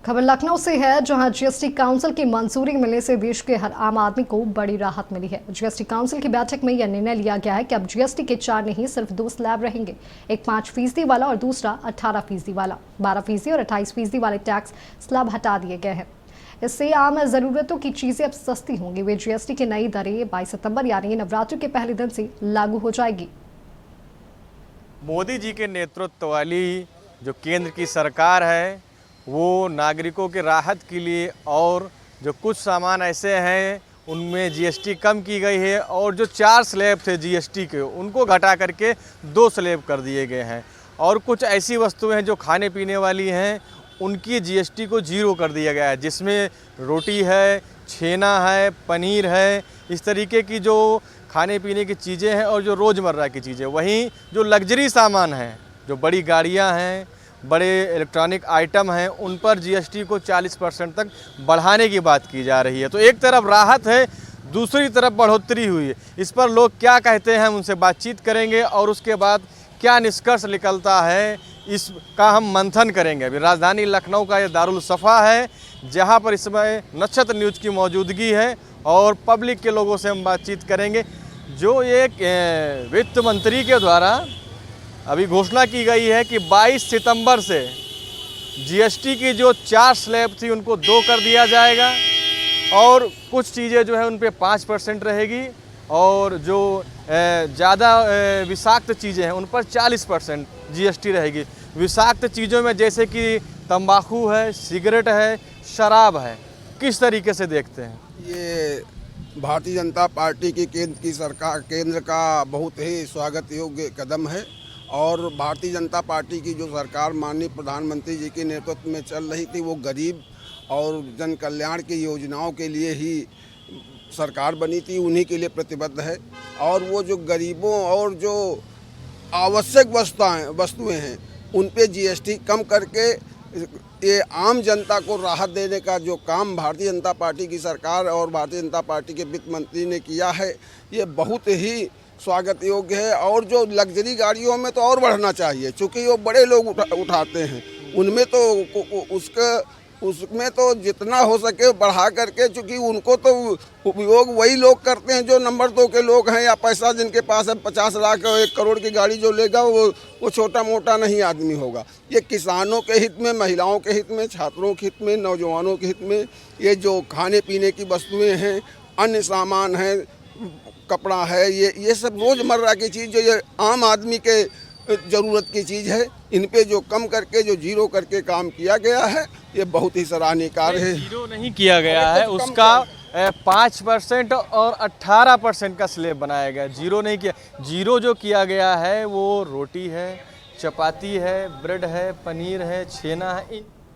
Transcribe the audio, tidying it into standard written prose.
खबर लखनऊ से है, जहां जीएसटी काउंसिल की मंजूरी मिलने से देश के हर आम आदमी को बड़ी राहत मिली है। जीएसटी काउंसिल की बैठक में यह निर्णय लिया गया है कि अब जीएसटी के 4 नहीं सिर्फ 2 स्लैब रहेंगे, एक 5% वाला और दूसरा 18% वाला। 12% और 28% वाले टैक्स स्लैब हटा दिए गए हैं। इससे आम जरूरतों की चीजें अब सस्ती होंगी। वे जीएसटी की नई दरें 22 सितंबर यानी नवरात्र के पहले दिन से लागू हो जाएगी। मोदी जी के नेतृत्व वाली जो केंद्र की सरकार है वो नागरिकों के राहत के लिए और जो कुछ सामान ऐसे हैं उनमें जीएसटी कम की गई है और जो 4 स्लैब थे जीएसटी के उनको घटा करके 2 स्लैब कर दिए गए हैं और कुछ ऐसी वस्तुएं हैं जो खाने पीने वाली हैं उनकी जीएसटी को 0 कर दिया गया है, जिसमें रोटी है, छेना है, पनीर है, इस तरीके की जो खाने पीने की चीज़ें हैं और जो रोज़मर्रा की चीज़ें। वहीं जो लग्जरी सामान हैं, जो बड़ी गाड़ियां हैं, बड़े इलेक्ट्रॉनिक आइटम हैं, उन पर जीएसटी को 40% तक बढ़ाने की बात की जा रही है। तो एक तरफ राहत है, दूसरी तरफ बढ़ोतरी हुई है। इस पर लोग क्या कहते हैं, उनसे बातचीत करेंगे और उसके बाद क्या निष्कर्ष निकलता है इसका हम मंथन करेंगे। अभी राजधानी लखनऊ का ये दारुल सफ़ा है, जहाँ पर इस समय नक्षत्र न्यूज़ की मौजूदगी है और पब्लिक के लोगों से हम बातचीत करेंगे। जो एक वित्त मंत्री के द्वारा अभी घोषणा की गई है कि 22 सितंबर से जीएसटी की जो 4 स्लैब थी उनको 2 कर दिया जाएगा और कुछ चीज़ें जो है उन पे 5% रहेगी और जो ज़्यादा विषाक्त चीज़ें हैं उन पर 40% जीएसटी रहेगी। विषाक्त चीज़ों में जैसे कि तंबाकू है, सिगरेट है, शराब है, किस तरीके से देखते हैं? ये भारतीय जनता पार्टी की केंद्र का बहुत ही स्वागत योग्य कदम है और भारतीय जनता पार्टी की जो सरकार माननीय प्रधानमंत्री जी के नेतृत्व में चल रही थी वो गरीब और जन कल्याण की योजनाओं के लिए ही सरकार बनी थी, उन्हीं के लिए प्रतिबद्ध है। और वो जो गरीबों और जो आवश्यक वस्तुएं हैं उन पे जीएसटी कम करके ये आम जनता को राहत देने का जो काम भारतीय जनता पार्टी की सरकार और भारतीय जनता पार्टी के वित्त मंत्री ने किया है, ये बहुत ही स्वागत योग्य है। और जो लग्जरी गाड़ियों में तो और बढ़ना चाहिए, चूँकि वो बड़े लोग उठाते हैं, उनमें तो उसमें तो जितना हो सके बढ़ा करके, चूँकि उनको तो उपयोग वही लोग करते हैं जो नंबर 2 के लोग हैं या पैसा जिनके पास है 50 लाख और 1 करोड़ की गाड़ी जो लेगा वो छोटा मोटा नहीं आदमी होगा। ये किसानों के हित में, महिलाओं के हित में, छात्रों के हित में, नौजवानों के हित में, ये जो खाने पीने की वस्तुएं हैं, अन्य सामान हैं, कपड़ा है, ये सब रोज़मर्रा की चीज़ जो ये आम आदमी के ज़रूरत की चीज़ है, इन पे जो कम करके जो 0 करके काम किया गया है ये बहुत ही सराहनीय कार्य है। 0 नहीं किया गया है, उसका 5% और 18% का स्लैब बनाया गया। 0 नहीं किया। 0 जो किया गया है वो रोटी है, चपाती है, ब्रेड है, पनीर है, छेना है,